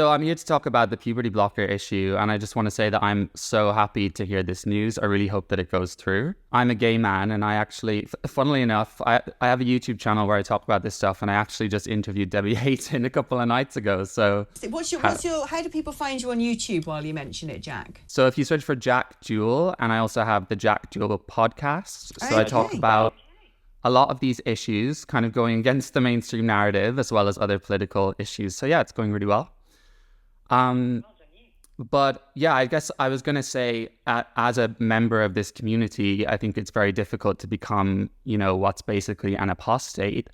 So I'm here to talk about the puberty blocker issue, and I just want to say that I'm so happy to hear this news. I really hope that it goes through. I'm a gay man, and I actually, funnily enough, I have a YouTube channel where I talk about this stuff, and I actually just interviewed Debbie Hayton a couple of nights ago. So How do people find you on YouTube while you mention it, Jack? So if you search for Jack Jewell, and I also have the Jack Jewell podcast. So I talk about a lot of these issues, kind of going against the mainstream narrative, as well as other political issues. So yeah, it's going really well. But yeah, I guess I was going to say, as a member of this community, I think it's very difficult to become, what's basically an apostate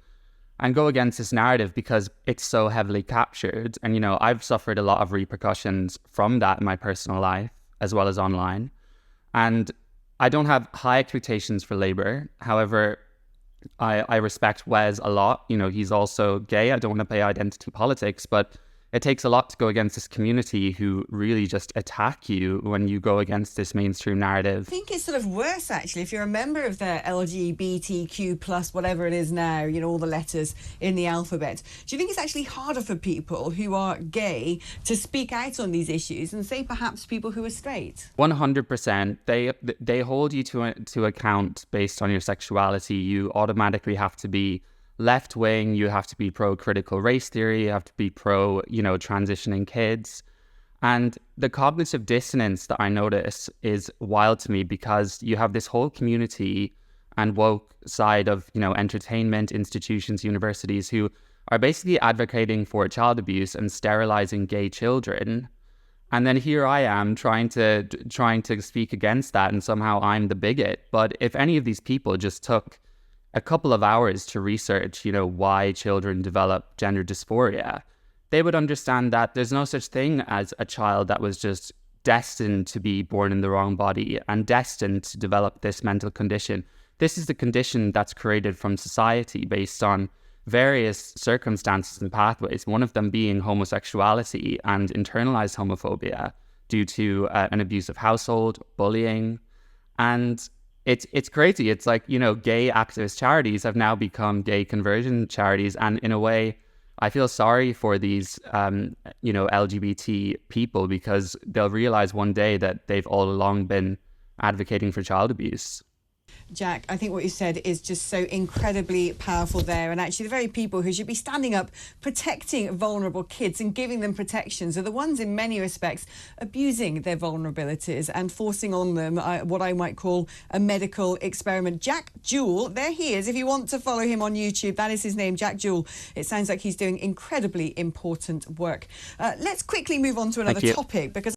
and go against this narrative because it's so heavily captured. And, I've suffered a lot of repercussions from that in my personal life, as well as online. And I don't have high expectations for Labour. However, I respect Wes a lot. He's also gay. I don't want to play identity politics, but it takes a lot to go against this community who really just attack you when you go against this mainstream narrative. I think it's sort of worse, actually, if you're a member of the LGBTQ plus whatever it is now, all the letters in the alphabet. Do you think it's actually harder for people who are gay to speak out on these issues and say perhaps people who are straight? 100%. They hold you to account based on your sexuality. You automatically have to be left-wing, you have to be pro-critical race theory, you have to be pro, transitioning kids. And the cognitive dissonance that I notice is wild to me because you have this whole community and woke side of, entertainment, institutions, universities who are basically advocating for child abuse and sterilizing gay children. And then here I am trying to speak against that, and somehow I'm the bigot. But if any of these people just took a couple of hours to research, why children develop gender dysphoria, they would understand that there's no such thing as a child that was just destined to be born in the wrong body and destined to develop this mental condition. This is the condition that's created from society based on various circumstances and pathways, one of them being homosexuality and internalized homophobia due to an abusive household, bullying, and It's crazy. It's like, gay activist charities have now become gay conversion charities. And in a way, I feel sorry for these, LGBT people because they'll realize one day that they've all along been advocating for child abuse. Jack, I think what you said is just so incredibly powerful there. And actually, the very people who should be standing up, protecting vulnerable kids and giving them protections are the ones in many respects abusing their vulnerabilities and forcing on them what I might call a medical experiment. Jack Jewell, there he is. If you want to follow him on YouTube, that is his name, Jack Jewell. It sounds like he's doing incredibly important work. Let's quickly move on to another topic because